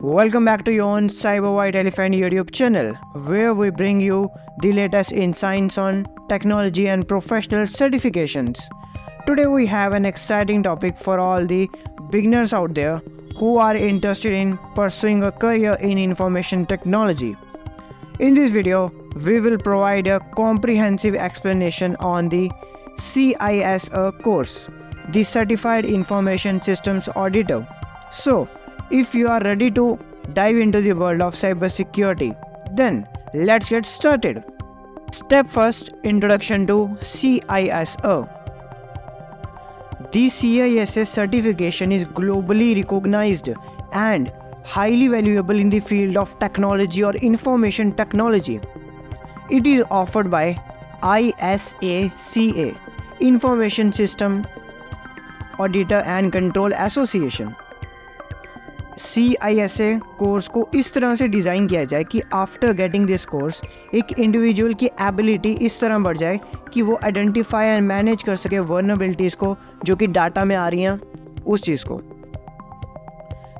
Welcome back to your own Cyber White Elephant YouTube channel, where we bring you the latest insights on technology and professional certifications. Today we have an exciting topic for all the beginners out there who are interested in pursuing a career in information technology. In this video, we will provide a comprehensive explanation on the CISA course, the Certified Information Systems Auditor. So, if you are ready to dive into the world of cybersecurity, then let's get started. Step first, introduction to CISA. The CISA certification is globally recognized and highly valuable in the field of technology or information technology. It is offered by ISACA, Information Systems Auditor and Control Association. CISA course को इस तरह से design किया जाए कि after getting this course एक individual की ability इस तरह बढ़ जाए कि वो आइडेंटिफाई एंड मैनेज कर सके वर्नरेबिलिटीज़ को जो कि डाटा में आ रही हैं उस चीज़ को.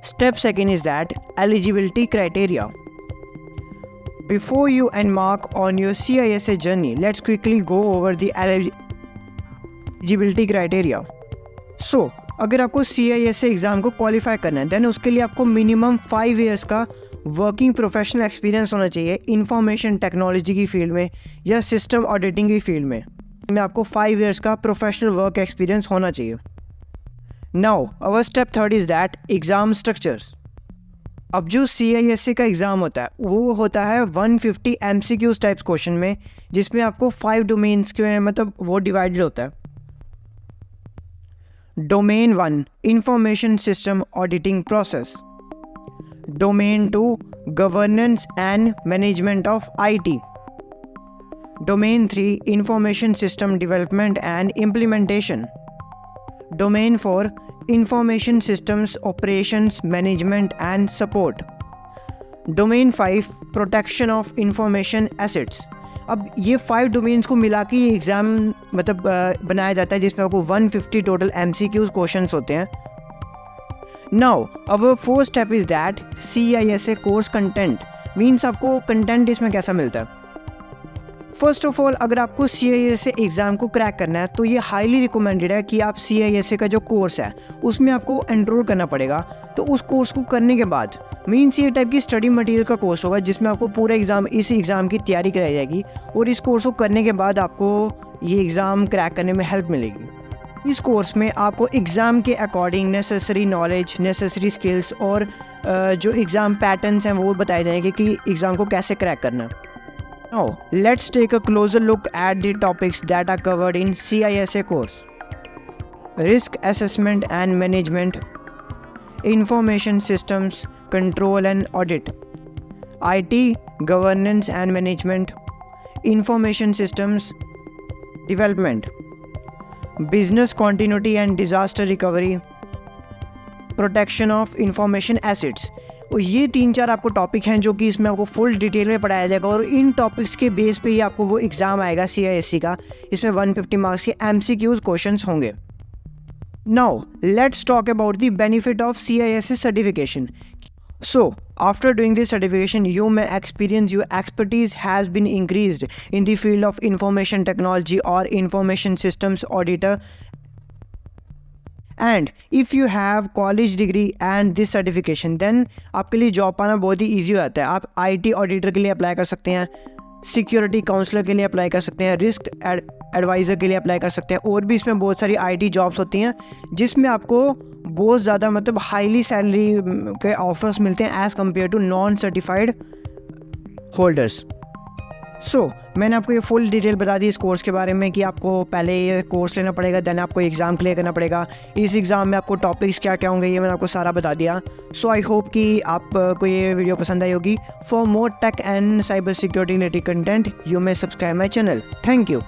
Step second is that eligibility criteria. Before you embark on your CISA journey, let's quickly go over the eligibility criteria. So, अगर आपको CISA एग्ज़ाम को क्वालिफाई करना है देन उसके लिए आपको मिनिमम 5 इयर्स का वर्किंग प्रोफेशनल एक्सपीरियंस होना चाहिए इंफॉर्मेशन टेक्नोलॉजी की फील्ड में या सिस्टम ऑडिटिंग की फील्ड में. आपको 5 इयर्स का प्रोफेशनल वर्क एक्सपीरियंस होना चाहिए. Now our step third is that exam structures. अब जो CISA का एग्ज़ाम होता है वो होता है 150 MCQs टाइप्स क्वेश्चन में, जिसमें आपको 5 डोमेन्स के मतलब वो डिवाइडेड होता है. Domain 1, Information System Auditing Process. Domain 2, Governance and Management of IT. Domain 3, Information System Development and Implementation. Domain 4, Information Systems Operations Management and Support. Domain 5, Protection of Information Assets. अब ये 5 domains को मिला के ये exam मतलब बनाया जाता है जिसमें आपको 150 टोटल MCQs क्वेश्चंस होते हैं. Now our fourth step is that CISA course content. Means आपको कंटेंट इसमें कैसा मिलता है. फर्स्ट ऑफ ऑल अगर आपको CISA एग्ज़ाम को क्रैक करना है तो ये हाईली रिकमेंडेड है कि आप CISA का जो कोर्स है उसमें आपको एनरोल करना पड़ेगा. तो उस कोर्स को करने के बाद मीन्स ये टाइप की स्टडी मटेरियल का कोर्स होगा जिसमें आपको पूरा इस एग्ज़ाम की तैयारी कराई जाएगी और इस कोर्स को करने के बाद आपको ये एग्ज़ाम क्रैक करने में हेल्प मिलेगी. इस कोर्स में आपको एग्ज़ाम के according necessary knowledge, necessary skills और जो एग्ज़ाम पैटर्न्स हैं वो बताए जाएंगे कि एग्ज़ाम को कैसे क्रैक करना है. Now, let's take a closer look at the topics that are covered in CISA course. Risk Assessment and Management, Information Systems Control and Audit, IT Governance and Management, Information Systems Development, Business Continuity and Disaster Recovery, Protection of Information Assets. और ये 3-4 आपको topic हैं जो कि इसमें आपको full detail में पढ़ाया जाएगा और इन टॉपिक्स के बेस पे ही आपको वो एग्ज़ाम आएगा CISA का. इसमें 150 मार्क्स के MCQs क्वेश्चंस होंगे. Now let's talk about the benefit of CISA certification. So, after doing this certification, you may experience your expertise has been increased in the field of information technology or information systems auditor. And if you have college degree and this certification, then आपके लिए job पाना बहुत ही easy हो जाता है. आप IT auditor के लिए अप्लाई कर सकते हैं, सिक्योरिटी काउंसलर के लिए अप्लाई कर सकते हैं, रिस्क एडवाइज़र के लिए अप्लाई कर सकते हैं और भी इसमें बहुत सारी IT जॉब्स होती हैं जिसमें आपको बहुत ज़्यादा मतलब हाईली सैलरी के ऑफर्स मिलते हैं as compared to non certified holders. So मैंने आपको ये फुल डिटेल बता दी इस कोर्स के बारे में कि आपको पहले ये कोर्स लेना पड़ेगा, देन आपको एग्ज़ाम क्लियर करना पड़ेगा. इस एग्ज़ाम में आपको टॉपिक्स क्या क्या होंगे ये मैंने आपको सारा बता दिया. सो आई होप कि आपको ये वीडियो पसंद आई होगी. For more tech and cyber security related content you may subscribe my channel. Thank you.